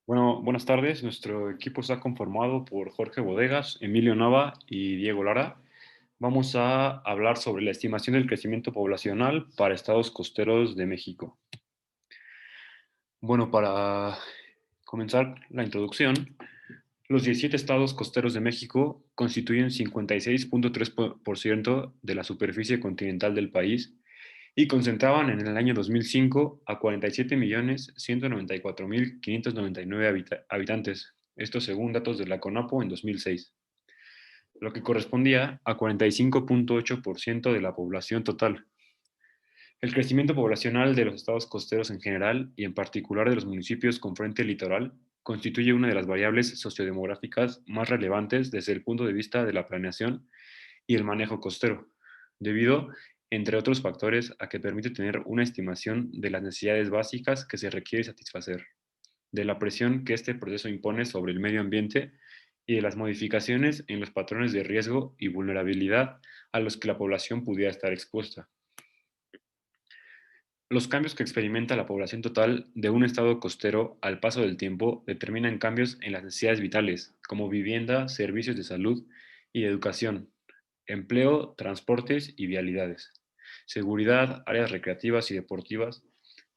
Bueno, buenas tardes. Nuestro equipo está conformado por Jorge Bodegas, Emilio Nava y Diego Lara. Vamos a hablar sobre la estimación del crecimiento poblacional para estados costeros de México. Bueno, para comenzar la introducción, los 17 estados costeros de México constituyen 56.3% de la superficie continental del país y concentraban en el año 2005 a 47.194.599 habitantes, esto según datos de la CONAPO en 2006, lo que correspondía a 45.8% de la población total. El crecimiento poblacional de los estados costeros en general y en particular de los municipios con frente litoral constituye una de las variables sociodemográficas más relevantes desde el punto de vista de la planeación y el manejo costero, debido, entre otros factores, a que permite tener una estimación de las necesidades básicas que se requiere satisfacer, de la presión que este proceso impone sobre el medio ambiente y de las modificaciones en los patrones de riesgo y vulnerabilidad a los que la población pudiera estar expuesta. Los cambios que experimenta la población total de un estado costero al paso del tiempo determinan cambios en las necesidades vitales, como vivienda, servicios de salud y de educación, empleo, transportes y vialidades, seguridad, áreas recreativas y deportivas,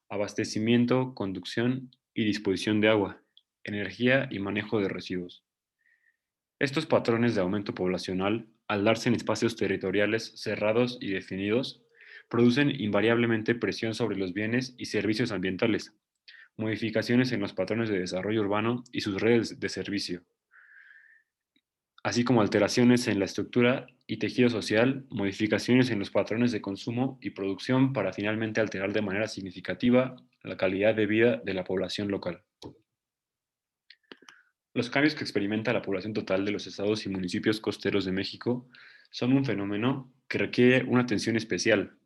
abastecimiento, conducción y disposición de agua, energía y manejo de residuos. Estos patrones de aumento poblacional, al darse en espacios territoriales cerrados y definidos, producen invariablemente presión sobre los bienes y servicios ambientales, modificaciones en los patrones de desarrollo urbano y sus redes de servicio, así como alteraciones en la estructura y tejido social, modificaciones en los patrones de consumo y producción para finalmente alterar de manera significativa la calidad de vida de la población local. Los cambios que experimenta la población total de los estados y municipios costeros de México son un fenómeno que requiere una atención especial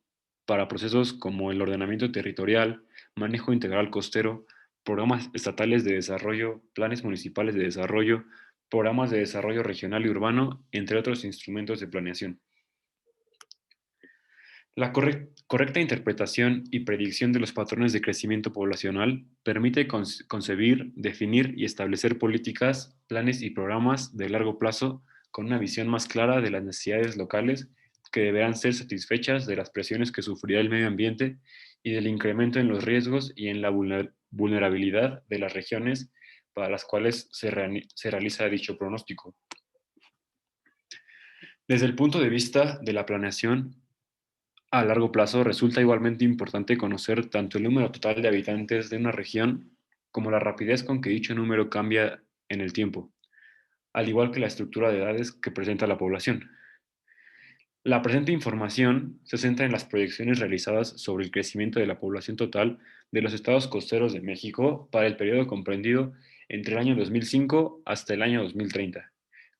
para procesos como el ordenamiento territorial, manejo integral costero, programas estatales de desarrollo, planes municipales de desarrollo, programas de desarrollo regional y urbano, entre otros instrumentos de planeación. La correcta interpretación y predicción de los patrones de crecimiento poblacional permite concebir, definir y establecer políticas, planes y programas de largo plazo con una visión más clara de las necesidades locales que deberán ser satisfechas de las presiones que sufrirá el medio ambiente y del incremento en los riesgos y en la vulnerabilidad de las regiones para las cuales se realiza dicho pronóstico. Desde el punto de vista de la planeación, a largo plazo, resulta igualmente importante conocer tanto el número total de habitantes de una región como la rapidez con que dicho número cambia en el tiempo, al igual que la estructura de edades que presenta la población. La presente información se centra en las proyecciones realizadas sobre el crecimiento de la población total de los estados costeros de México para el periodo comprendido entre el año 2005 hasta el año 2030,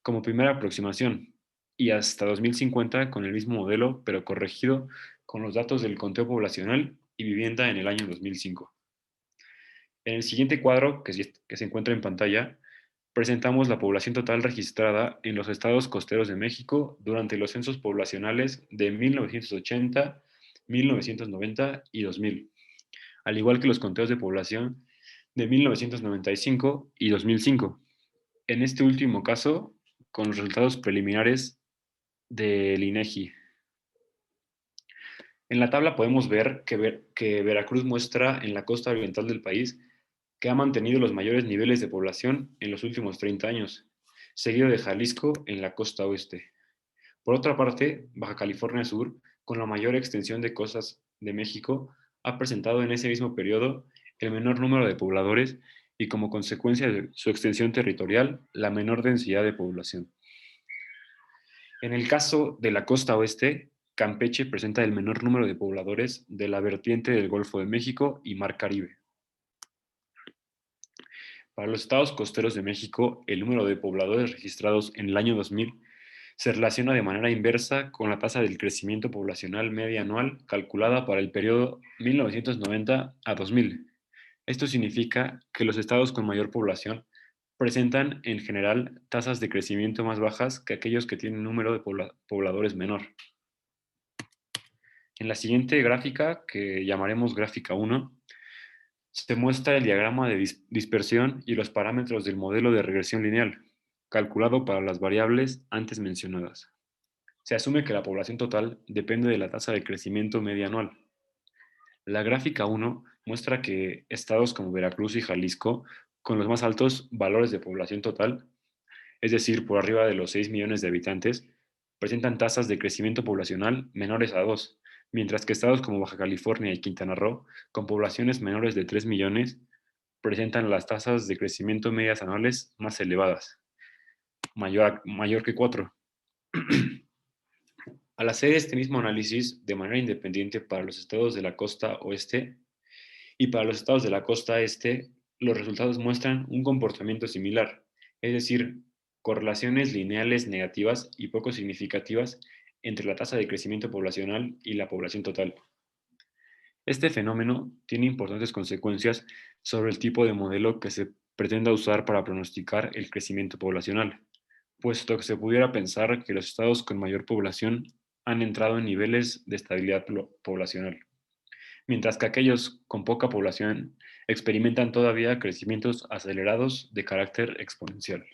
como primera aproximación, y hasta 2050 con el mismo modelo, pero corregido con los datos del conteo poblacional y vivienda en el año 2005. En el siguiente cuadro, que se encuentra en pantalla, presentamos la población total registrada en los estados costeros de México durante los censos poblacionales de 1980, 1990 y 2000, al igual que los conteos de población de 1995 y 2005. En este último caso, con los resultados preliminares del INEGI. En la tabla podemos ver que Veracruz muestra en la costa oriental del país que ha mantenido los mayores niveles de población en los últimos 30 años, seguido de Jalisco en la costa oeste. Por otra parte, Baja California Sur, con la mayor extensión de costas de México, ha presentado en ese mismo periodo el menor número de pobladores y como consecuencia de su extensión territorial, la menor densidad de población. En el caso de la costa oeste, Campeche presenta el menor número de pobladores de la vertiente del Golfo de México y Mar Caribe. Para los estados costeros de México, el número de pobladores registrados en el año 2000 se relaciona de manera inversa con la tasa del crecimiento poblacional media anual calculada para el periodo 1990 a 2000. Esto significa que los estados con mayor población presentan en general tasas de crecimiento más bajas que aquellos que tienen un número de pobladores menor. En la siguiente gráfica, que llamaremos gráfica 1, Se muestra el diagrama de dispersión y los parámetros del modelo de regresión lineal, calculado para las variables antes mencionadas. Se asume que la población total depende de la tasa de crecimiento media anual. La gráfica 1 muestra que estados como Veracruz y Jalisco, con los más altos valores de población total, es decir, por arriba de los 6 millones de habitantes, presentan tasas de crecimiento poblacional menores a 2, mientras que estados como Baja California y Quintana Roo, con poblaciones menores de 3 millones, presentan las tasas de crecimiento medias anuales más elevadas, mayor que 4. Al hacer este mismo análisis de manera independiente para los estados de la costa oeste y para los estados de la costa este, los resultados muestran un comportamiento similar, es decir, correlaciones lineales negativas y poco significativas entre la tasa de crecimiento poblacional y la población total. Este fenómeno tiene importantes consecuencias sobre el tipo de modelo que se pretenda usar para pronosticar el crecimiento poblacional, puesto que se pudiera pensar que los estados con mayor población han entrado en niveles de estabilidad poblacional, mientras que aquellos con poca población experimentan todavía crecimientos acelerados de carácter exponencial.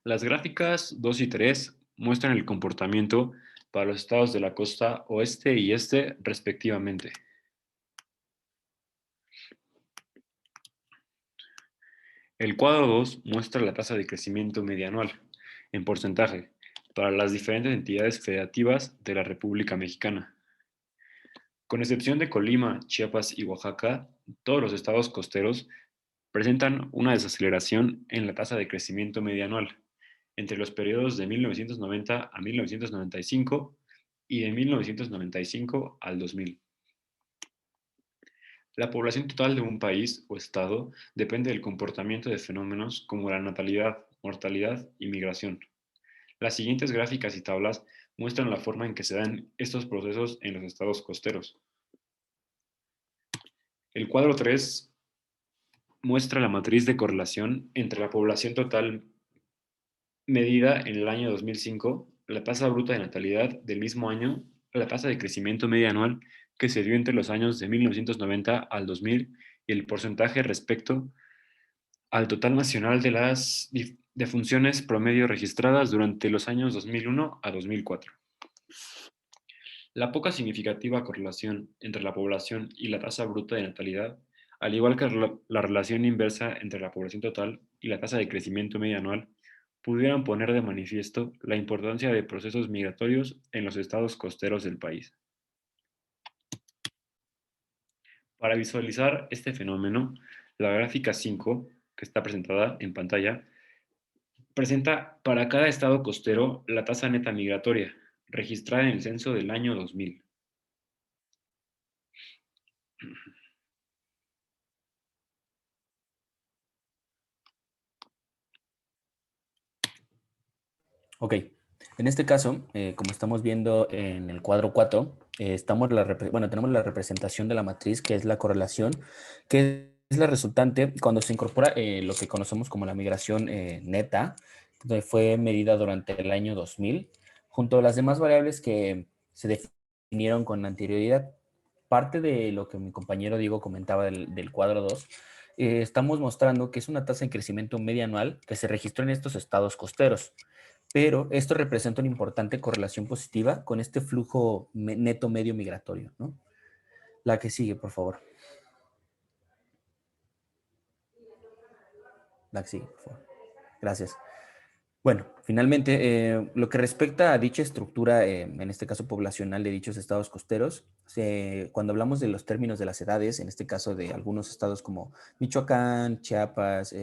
Las gráficas 2 y 3 muestran el comportamiento para los estados de la costa oeste y este respectivamente. El cuadro 2 muestra la tasa de crecimiento medianual, en porcentaje, para las diferentes entidades federativas de la República Mexicana. Con excepción de Colima, Chiapas y Oaxaca, todos los estados costeros presentan una desaceleración en la tasa de crecimiento medianual entre los periodos de 1990 a 1995 y de 1995 al 2000. La población total de un país o estado depende del comportamiento de fenómenos como la natalidad, mortalidad y migración. Las siguientes gráficas y tablas muestran la forma en que se dan estos procesos en los estados costeros. El cuadro 3 muestra la matriz de correlación entre la población total medida en el año 2005, la tasa bruta de natalidad del mismo año, la tasa de crecimiento media anual que se dio entre los años de 1990 al 2000 y el porcentaje respecto al total nacional de las defunciones promedio registradas durante los años 2001 a 2004. La poca significativa correlación entre la población y la tasa bruta de natalidad, al igual que la relación inversa entre la población total y la tasa de crecimiento media anual, pudieran poner de manifiesto la importancia de procesos migratorios en los estados costeros del país. Para visualizar este fenómeno, la gráfica 5, que está presentada en pantalla, presenta para cada estado costero la tasa neta migratoria, registrada en el censo del año 2000. Ok, en este caso, como estamos viendo en el cuadro 4, tenemos la representación de la matriz, que es la correlación, que es la resultante cuando se incorpora lo que conocemos como la migración neta, que fue medida durante el año 2000, junto a las demás variables que se definieron con anterioridad. Parte de lo que mi compañero Diego comentaba del cuadro 2, estamos mostrando que es una tasa de crecimiento media anual que se registró en estos estados costeros, pero esto representa una importante correlación positiva con este flujo neto medio migratorio, ¿no? La que sigue, por favor. La que sigue, por favor. Gracias. Bueno, finalmente, lo que respecta a dicha estructura, en este caso poblacional de dichos estados costeros, cuando hablamos de los términos de las edades, en este caso de algunos estados como Michoacán, Chiapas,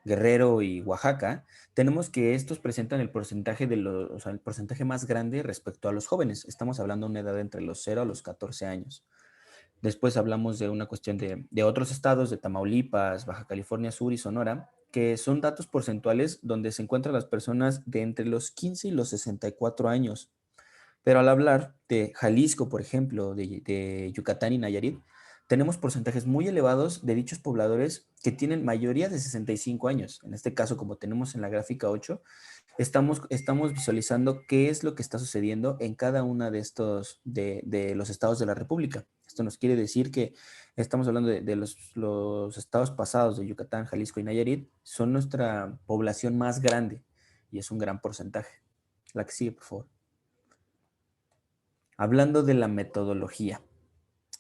Guerrero y Oaxaca, tenemos que estos presentan el porcentaje o sea, el porcentaje más grande respecto a los jóvenes. Estamos hablando de una edad entre los 0 a los 14 años. Después hablamos de una cuestión de otros estados, de Tamaulipas, Baja California Sur y Sonora, que son datos porcentuales donde se encuentran las personas de entre los 15 y los 64 años. Pero al hablar de Jalisco, por ejemplo, de Yucatán y Nayarit, tenemos porcentajes muy elevados de dichos pobladores que tienen mayoría de 65 años. En este caso, como tenemos en la gráfica 8, estamos visualizando qué es lo que está sucediendo en cada una de estos, de los estados de la República. Esto nos quiere decir que estamos hablando de los estados pasados de Yucatán, Jalisco y Nayarit, son nuestra población más grande y es un gran porcentaje. La que sigue, por favor. Hablando de la metodología.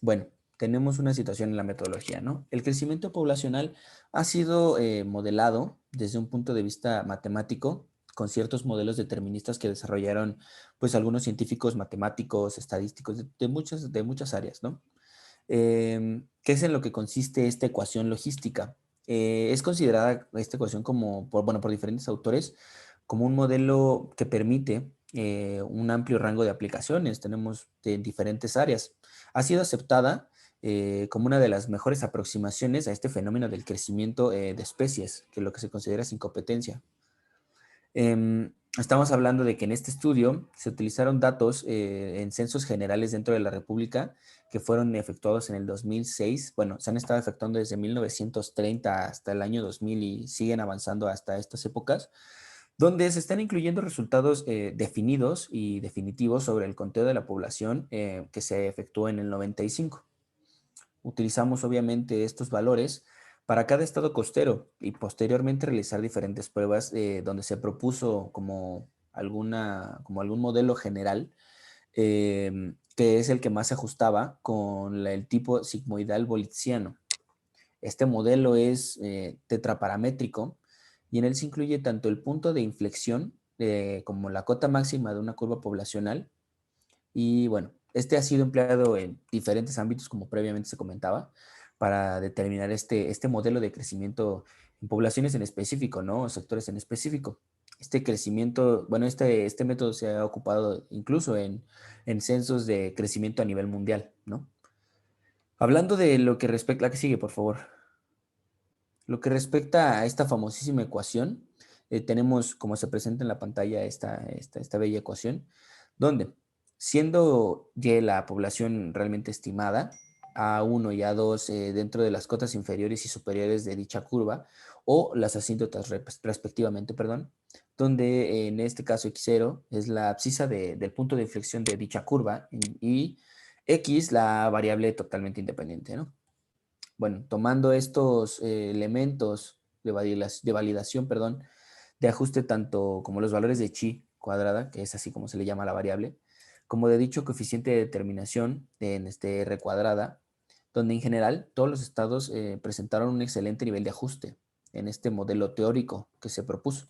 Bueno, tenemos una situación en la metodología, ¿no? El crecimiento poblacional ha sido modelado desde un punto de vista matemático, con ciertos modelos deterministas que desarrollaron, pues, algunos científicos matemáticos, estadísticos, de muchas áreas, ¿no? ¿Qué es en lo que consiste esta ecuación logística? Es considerada esta ecuación como, por diferentes autores, como un modelo que permite un amplio rango de aplicaciones. Tenemos de diferentes áreas. Ha sido aceptada como una de las mejores aproximaciones a este fenómeno del crecimiento de especies, que es lo que se considera sin competencia. Estamos hablando de que en este estudio se utilizaron datos en censos generales dentro de la República que fueron efectuados en el 2006. Bueno, se han estado efectuando desde 1930 hasta el año 2000 y siguen avanzando hasta estas épocas, donde se están incluyendo resultados definidos y definitivos sobre el conteo de la población que se efectuó en el 95. Utilizamos obviamente estos valores para cada estado costero y posteriormente realizar diferentes pruebas donde se propuso como algún modelo general que es el que más se ajustaba con el tipo sigmoidal bolitziano. Este modelo es tetraparamétrico y en él se incluye tanto el punto de inflexión como la cota máxima de una curva poblacional. Y bueno, este ha sido empleado en diferentes ámbitos, como previamente se comentaba, para determinar este modelo de crecimiento en poblaciones en específico, ¿no? O sectores en específico. Este crecimiento, bueno, este método se ha ocupado incluso en censos de crecimiento a nivel mundial, ¿no? Hablando de lo que respecta, la que sigue, por favor. Lo que respecta a esta famosísima ecuación, tenemos, como se presenta en la pantalla, esta bella ecuación, donde siendo ya la población realmente estimada, A1 y A2 dentro de las cotas inferiores y superiores de dicha curva, o las asíntotas respectivamente, perdón, donde en este caso X0 es la abscisa del punto de inflexión de dicha curva y X la variable totalmente independiente, ¿no? Bueno, tomando estos elementos de validación, perdón, de ajuste tanto como los valores de chi cuadrada, que es así como se le llama a la variable, como de dicho coeficiente de determinación en este R cuadrada, donde en general todos los estados presentaron un excelente nivel de ajuste en este modelo teórico que se propuso.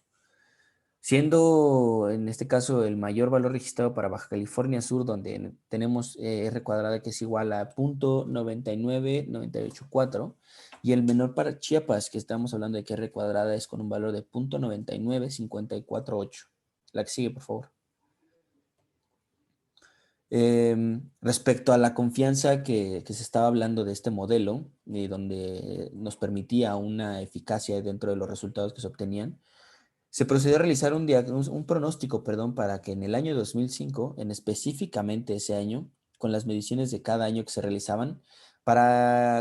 Siendo en este caso el mayor valor registrado para Baja California Sur, donde tenemos R cuadrada que es igual a 0.99984, y el menor para Chiapas, que estamos hablando de que R cuadrada es con un valor de 0.99548. La que sigue, por favor. Respecto a la confianza que se estaba hablando de este modelo, donde nos permitía una eficacia dentro de los resultados que se obtenían, se procedió a realizar un pronóstico, perdón, para que en el año 2005, en específicamente ese año, con las mediciones de cada año que se realizaban,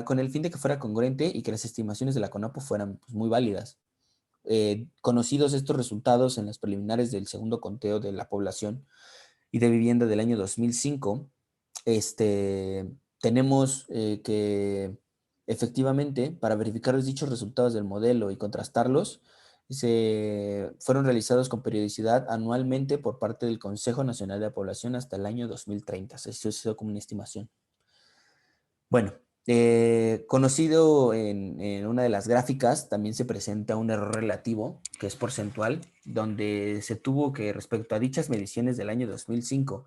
con el fin de que fuera congruente y que las estimaciones de la CONAPO fueran pues, muy válidas. Conocidos estos resultados en las preliminares del segundo conteo de la población y de vivienda del año 2005, tenemos que efectivamente, para verificar los dichos resultados del modelo y contrastarlos, se fueron realizados con periodicidad anualmente por parte del Consejo Nacional de la Población hasta el año 2030. Eso es como una estimación. Bueno, conocido en una de las gráficas, también se presenta un error relativo, que es porcentual, donde se tuvo que, respecto a dichas mediciones del año 2005,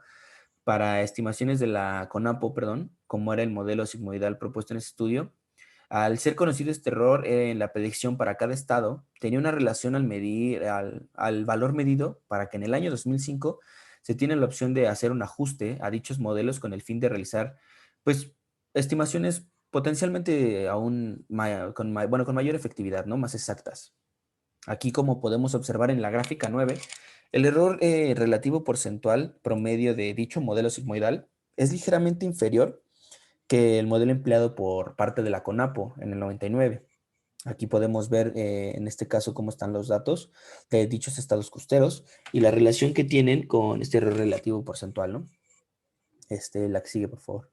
para estimaciones de la CONAPO, perdón, como era el modelo sigmoidal propuesto en ese estudio, al ser conocido este error en la predicción para cada estado, tenía una relación al valor medido para que en el año 2005 se tiene la opción de hacer un ajuste a dichos modelos con el fin de realizar, pues, estimaciones potencialmente con mayor efectividad, ¿no? Más exactas. Aquí, como podemos observar en la gráfica 9, el error relativo porcentual promedio de dicho modelo sigmoidal es ligeramente inferior que el modelo empleado por parte de la CONAPO en el 99. Aquí podemos ver en este caso cómo están los datos de dichos estados costeros y la relación que tienen con este error relativo porcentual, ¿no? La que sigue, por favor.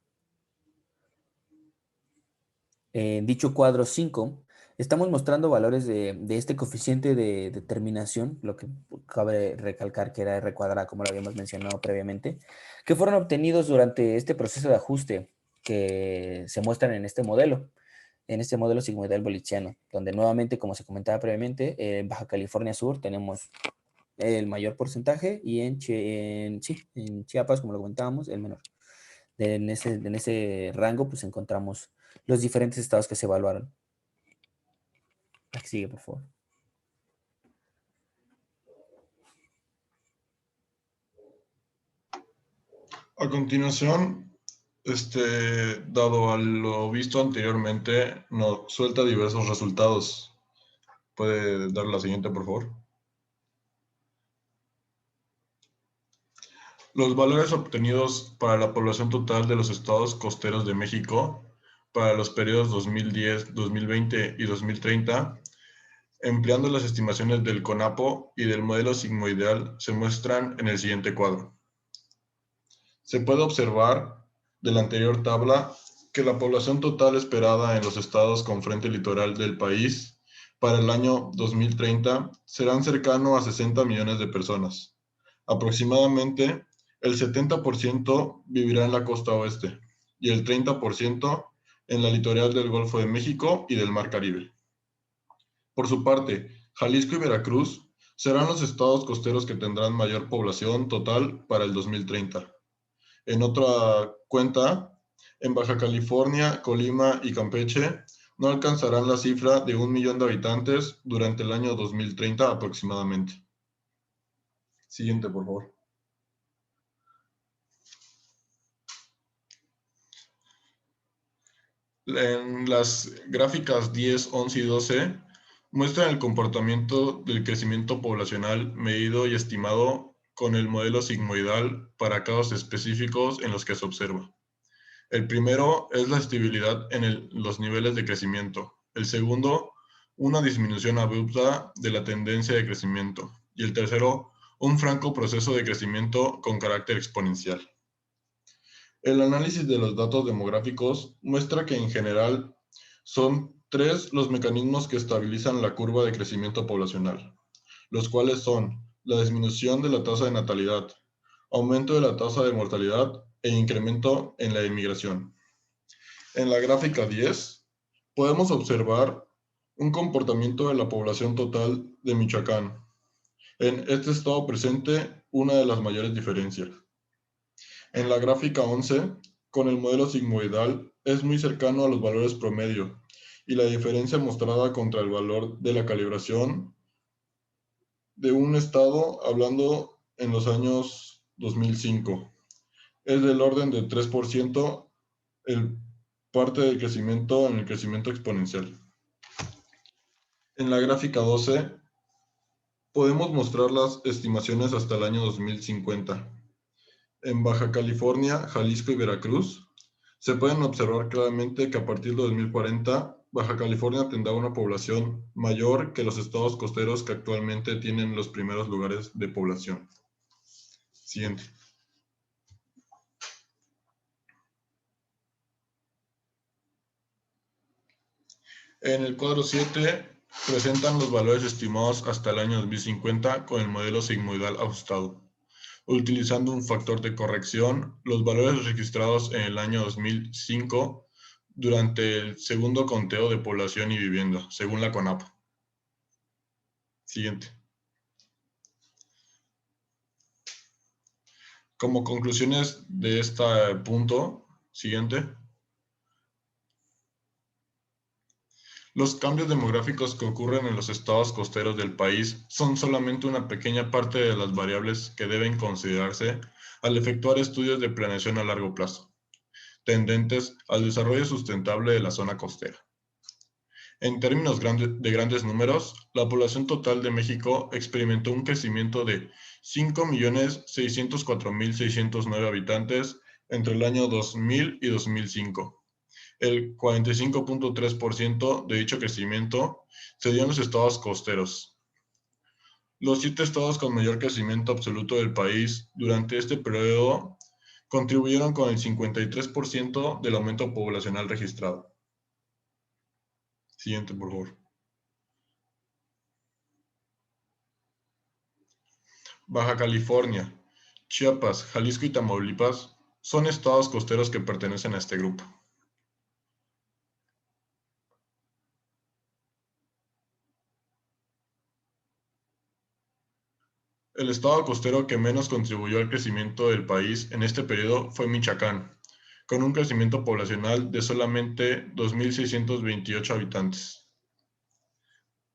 En dicho cuadro 5, estamos mostrando valores de este coeficiente de determinación, lo que cabe recalcar que era R cuadrada, como lo habíamos mencionado previamente, que fueron obtenidos durante este proceso de ajuste que se muestran en este modelo sigmoidal bolichiano, donde nuevamente, como se comentaba previamente, en Baja California Sur tenemos el mayor porcentaje y en Chiapas, como lo comentábamos, el menor. En ese rango, pues encontramos los diferentes estados que se evaluaron. La que sigue, por favor. A continuación, dado a lo visto anteriormente, nos suelta diversos resultados. ¿Puede dar la siguiente, por favor? Los valores obtenidos para la población total de los estados costeros de México para los periodos 2010, 2020 y 2030, empleando las estimaciones del CONAPO y del modelo sigmoidal, se muestran en el siguiente cuadro. Se puede observar de la anterior tabla que la población total esperada en los estados con frente litoral del país para el año 2030 serán cercano a 60 millones de personas. Aproximadamente el 70% vivirá en la costa oeste y el 30% en la litoral del Golfo de México y del Mar Caribe. Por su parte, Jalisco y Veracruz serán los estados costeros que tendrán mayor población total para el 2030. En otra cuenta, en Baja California, Colima y Campeche no alcanzarán la cifra de 1 millón de habitantes durante el año 2030 aproximadamente. Siguiente, por favor. En las gráficas 10, 11 y 12 muestran el comportamiento del crecimiento poblacional medido y estimado con el modelo sigmoidal para casos específicos en los que se observa. El primero es la estabilidad en los niveles de crecimiento. El segundo, una disminución abrupta de la tendencia de crecimiento. Y el tercero, un franco proceso de crecimiento con carácter exponencial. El análisis de los datos demográficos muestra que en general son 3 los mecanismos que estabilizan la curva de crecimiento poblacional, los cuales son la disminución de la tasa de natalidad, aumento de la tasa de mortalidad e incremento en la inmigración. En la gráfica 10 podemos observar un comportamiento de la población total de Michoacán. En este estado presente una de las mayores diferencias. En la gráfica 11, con el modelo sigmoidal, es muy cercano a los valores promedio y la diferencia mostrada contra el valor de la calibración de un estado hablando en los años 2005 es del orden de 3% el parte del crecimiento en el crecimiento exponencial. En la gráfica 12 podemos mostrar las estimaciones hasta el año 2050. En Baja California, Jalisco y Veracruz se pueden observar claramente que a partir de 2040 Baja California tendrá una población mayor que los estados costeros que actualmente tienen los primeros lugares de población. Siguiente. En el cuadro 7 presentan los valores estimados hasta el año 2050 con el modelo sigmoidal ajustado. Utilizando un factor de corrección, los valores registrados en el año 2005 durante el segundo conteo de población y vivienda, según la CONAPO. Siguiente. Como conclusiones de este punto, siguiente. Los cambios demográficos que ocurren en los estados costeros del país son solamente una pequeña parte de las variables que deben considerarse al efectuar estudios de planeación a largo plazo, tendentes al desarrollo sustentable de la zona costera. En términos de grandes números, la población total de México experimentó un crecimiento de 5.604.609 habitantes entre el año 2000 y 2005, El 45.3% de dicho crecimiento se dio en los estados costeros. Los 7 estados con mayor crecimiento absoluto del país durante este periodo contribuyeron con el 53% del aumento poblacional registrado. Siguiente, por favor. Baja California, Chiapas, Jalisco y Tamaulipas son estados costeros que pertenecen a este grupo. El estado costero que menos contribuyó al crecimiento del país en este periodo fue Michoacán, con un crecimiento poblacional de solamente 2.628 habitantes.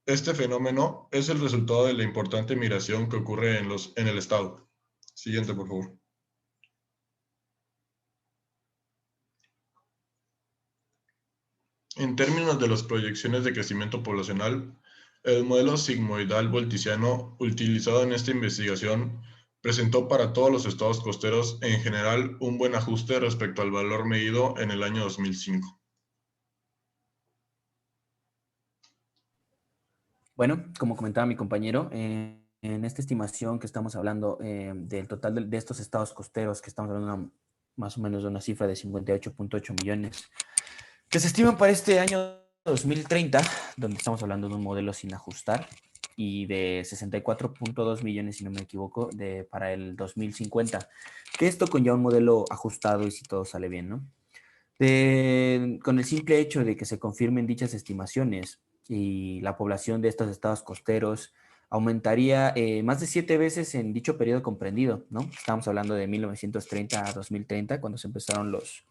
Este fenómeno es el resultado de la importante migración que ocurre en el estado. Siguiente, por favor. En términos de las proyecciones de crecimiento poblacional, el modelo sigmoidal volticiano utilizado en esta investigación presentó para todos los estados costeros en general un buen ajuste respecto al valor medido en el año 2005. Bueno, como comentaba mi compañero, en esta estimación que estamos hablando del total de estos estados costeros, que estamos hablando más o menos de una cifra de 58.8 millones, que se estiman para este año 2030, donde estamos hablando de un modelo sin ajustar, y de 64.2 millones, si no me equivoco, para el 2050, que esto conlleva un modelo ajustado y si todo sale bien, ¿no? Con el simple hecho de que se confirmen dichas estimaciones y la población de estos estados costeros aumentaría más de 7 veces en dicho periodo comprendido, ¿no? Estamos hablando de 1930 a 2030, cuando se empezaron los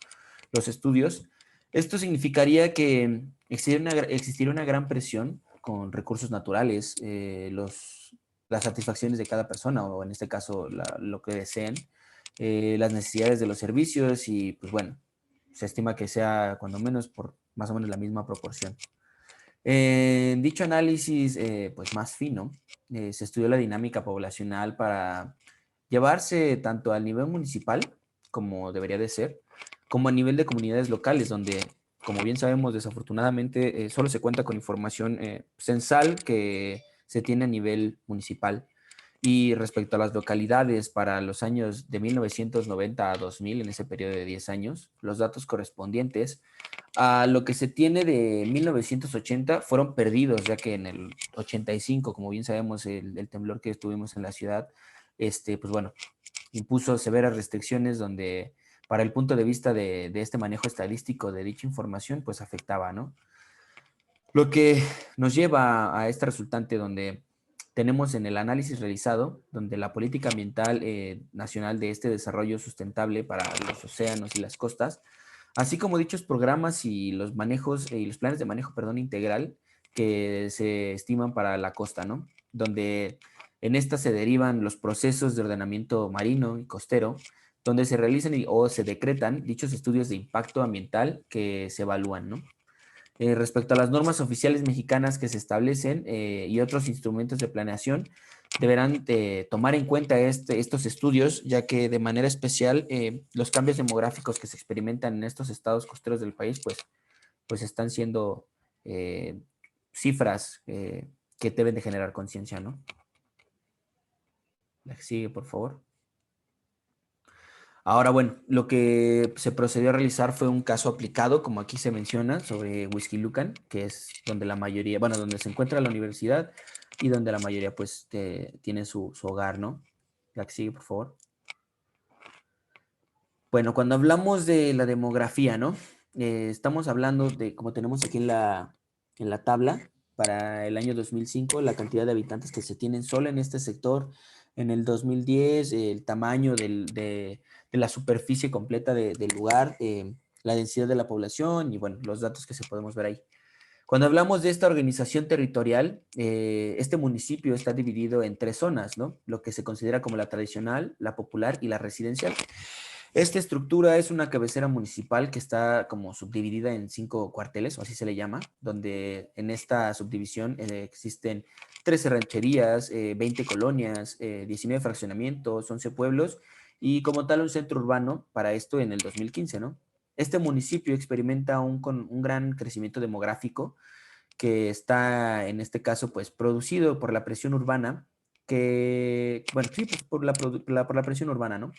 estudios. Esto significaría que existiría una gran presión con recursos naturales, las satisfacciones de cada persona, o en este caso lo que deseen, las necesidades de los servicios y pues bueno, se estima que sea cuando menos por más o menos la misma proporción. En dicho análisis pues más fino, se estudió la dinámica poblacional para llevarse tanto al nivel municipal, como debería de ser, como a nivel de comunidades locales, donde, como bien sabemos, desafortunadamente solo se cuenta con información censal que se tiene a nivel municipal. Y respecto a las localidades para los años de 1990 a 2000, en ese periodo de 10 años, los datos correspondientes a lo que se tiene de 1980 fueron perdidos, ya que en el 85, como bien sabemos, el temblor que tuvimos en la ciudad, pues bueno, impuso severas restricciones donde para el punto de vista de este manejo estadístico de dicha información, pues afectaba, ¿no? Lo que nos lleva a este resultante donde tenemos en el análisis realizado, donde la política ambiental nacional de este desarrollo sustentable para los océanos y las costas, así como dichos programas y los manejos y los planes de manejo, perdón, integral que se estiman para la costa, ¿no? Donde en esta se derivan los procesos de ordenamiento marino y costero, donde se realizan o se decretan dichos estudios de impacto ambiental que se evalúan, ¿no? Respecto a las normas oficiales mexicanas que se establecen y otros instrumentos de planeación, deberán tomar en cuenta estos estudios, ya que de manera especial los cambios demográficos que se experimentan en estos estados costeros del país, pues están siendo cifras que deben de generar conciencia, ¿no? La que sigue, por favor. Ahora, bueno, lo que se procedió a realizar fue un caso aplicado, como aquí se menciona, sobre Whisky Lucan, que es donde la mayoría, bueno, donde se encuentra la universidad y donde la mayoría, pues, tiene su hogar, ¿no? La que sigue, por favor. Bueno, cuando hablamos de la demografía, ¿no? Estamos hablando de, como tenemos aquí en la tabla, para el año 2005, la cantidad de habitantes que se tienen solo en este sector. En el 2010, el tamaño de la superficie completa del lugar, la densidad de la población y, bueno, los datos que se podemos ver ahí. Cuando hablamos de esta organización territorial, este municipio está dividido en 3 zonas, ¿no? Lo que se considera como la tradicional, la popular y la residencial. Esta estructura es una cabecera municipal que está como subdividida en 5 cuarteles, o así se le llama, donde en esta subdivisión existen 13 rancherías, 20 colonias, 19 fraccionamientos, 11 pueblos y como tal un centro urbano para esto en el 2015, ¿no? Este municipio experimenta con un gran crecimiento demográfico que está, en este caso, pues producido por la presión urbana, que, bueno, sí, pues por la presión urbana, ¿no?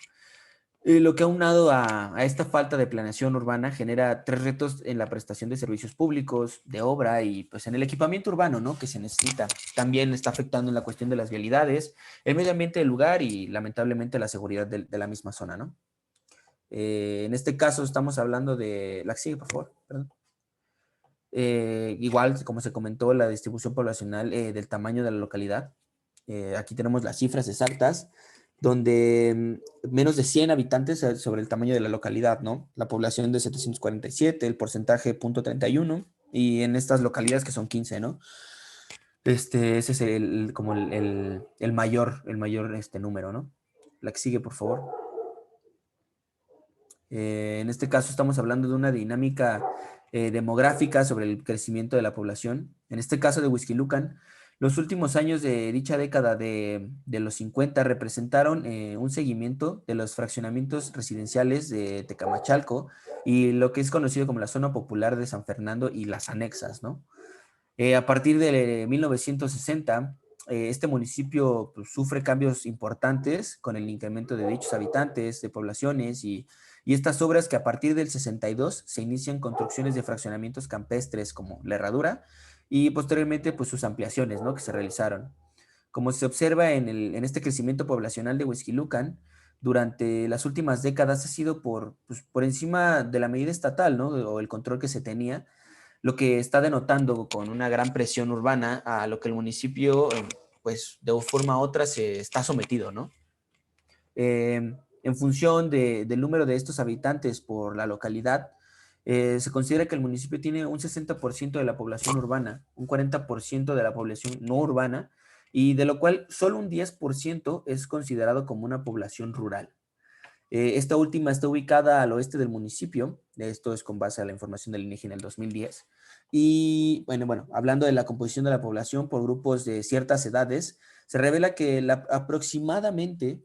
Lo que aunado a esta falta de planeación urbana genera tres retos en la prestación de servicios públicos, de obra y pues en el equipamiento urbano, ¿no? Que se necesita. También está afectando en la cuestión de las vialidades, el medio ambiente del lugar y lamentablemente la seguridad de la misma zona, ¿no? En este caso estamos hablando de... La que sigue, por favor. Perdón. Igual, como se comentó, la distribución poblacional del tamaño de la localidad. Aquí tenemos las cifras exactas, donde menos de 100 habitantes sobre el tamaño de la localidad, ¿no? La población de 747, el porcentaje 0.31, y en estas localidades que son 15, ¿no? Ese es como el mayor número, ¿no? La que sigue, por favor. En este caso estamos hablando de una dinámica demográfica sobre el crecimiento de la población. En este caso de Huixquilucan, los últimos años de dicha década de los 50 representaron un seguimiento de los fraccionamientos residenciales de Tecamachalco y lo que es conocido como la zona popular de San Fernando y las anexas, ¿no? A partir de 1960, este municipio pues, sufre cambios importantes con el incremento de dichos habitantes, de poblaciones y estas obras que a partir del 62 se inician construcciones de fraccionamientos campestres como La Herradura y posteriormente pues sus ampliaciones, ¿no? Que se realizaron. Como se observa en este crecimiento poblacional de Huixquilucan, durante las últimas décadas ha sido pues, por encima de la medida estatal, ¿no? O el control que se tenía, lo que está denotando con una gran presión urbana a lo que el municipio, pues de forma u otra, se está sometido, ¿no? En función del número de estos habitantes por la localidad, se considera que el municipio tiene un 60% de la población urbana, un 40% de la población no urbana, y de lo cual solo un 10% es considerado como una población rural. Esta última está ubicada al oeste del municipio, esto es con base a la información del INEGI en el 2010. Y bueno, hablando de la composición de la población por grupos de ciertas edades, se revela que aproximadamente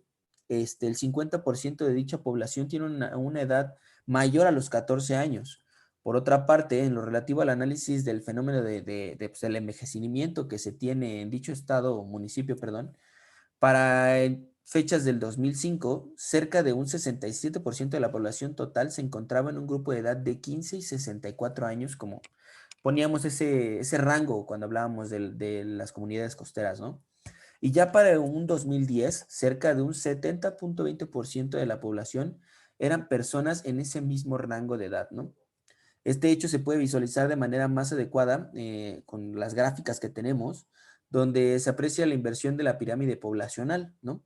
el 50% de dicha población tiene una edad mayor a los 14 años. Por otra parte, en lo relativo al análisis del fenómeno pues, del envejecimiento que se tiene en dicho estado o municipio, perdón, para fechas del 2005, cerca de un 67% de la población total se encontraba en un grupo de edad de 15 y 64 años, como poníamos ese rango cuando hablábamos de las comunidades costeras, ¿no? Y ya para un 2010, cerca de un 70.20% de la población eran personas en ese mismo rango de edad, ¿no? Este hecho se puede visualizar de manera más adecuada con las gráficas que tenemos, donde se aprecia la inversión de la pirámide poblacional, ¿no?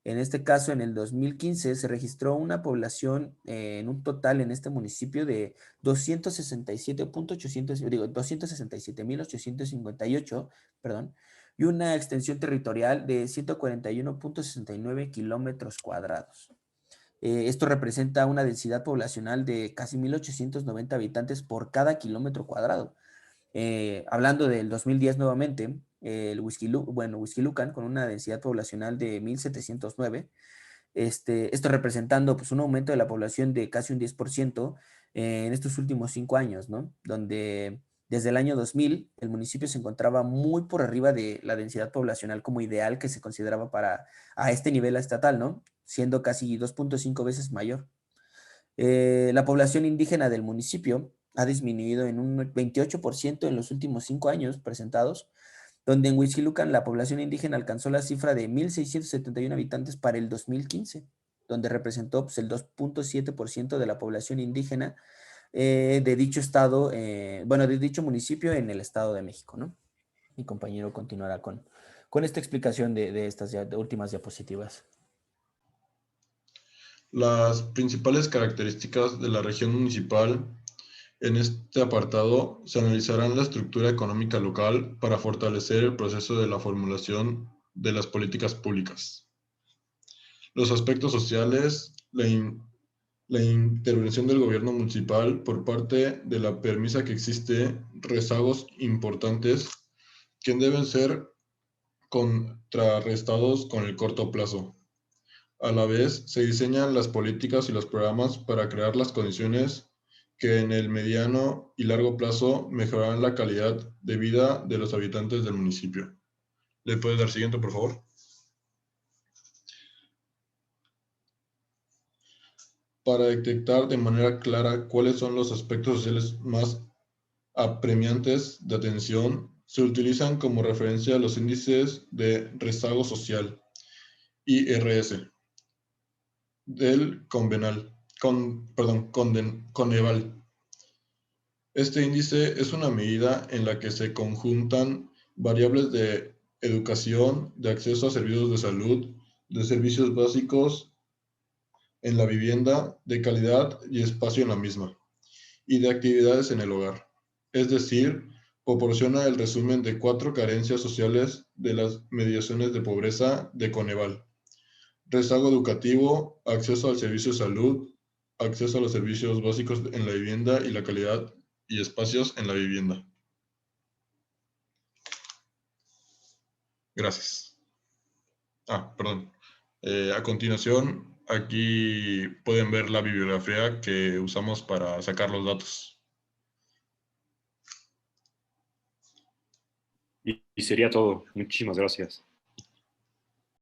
En este caso, en el 2015 se registró una población en un total en este municipio de 267.858, perdón, y una extensión territorial de 141.69 kilómetros cuadrados. Esto representa una densidad poblacional de casi 1.890 habitantes por cada kilómetro cuadrado. Hablando del 2010 nuevamente, el Huixquilucan con una densidad poblacional de 1.709, esto representando pues, un aumento de la población de casi un 10% en estos últimos 5 años, ¿no? Donde desde el año 2000 el municipio se encontraba muy por arriba de la densidad poblacional como ideal que se consideraba a este nivel estatal, ¿no? Siendo casi 2.5 veces mayor. La población indígena del municipio ha disminuido en un 28% en los últimos 5 años presentados, donde en Huixquilucan la población indígena alcanzó la cifra de 1.671 habitantes para el 2015, donde representó pues, el 2.7% de la población indígena de dicho estado, de dicho municipio en el Estado de México, ¿no? Mi compañero continuará con esta explicación de estas últimas diapositivas. Las principales características de la región municipal. En este apartado se analizarán la estructura económica local para fortalecer el proceso de la formulación de las políticas públicas. Los aspectos sociales, la intervención del gobierno municipal por parte de la premisa que existe rezagos importantes que deben ser contrarrestados con el corto plazo. A la vez, se diseñan las políticas y los programas para crear las condiciones que en el mediano y largo plazo mejorarán la calidad de vida de los habitantes del municipio. ¿Le puedes dar siguiente, por favor? Para detectar de manera clara cuáles son los aspectos sociales más apremiantes de atención, se utilizan como referencia los índices de rezago social, IRS, del Coneval. Este índice es una medida en la que se conjuntan variables de educación, de acceso a servicios de salud, de servicios básicos en la vivienda, de calidad y espacio en la misma, y de actividades en el hogar. Es decir, proporciona el resumen de 4 carencias sociales de las mediaciones de pobreza de Coneval: rezago educativo, acceso al servicio de salud, acceso a los servicios básicos en la vivienda y la calidad y espacios en la vivienda. Gracias. Perdón. A continuación, aquí pueden ver la bibliografía que usamos para sacar los datos. Y sería todo. Muchísimas gracias.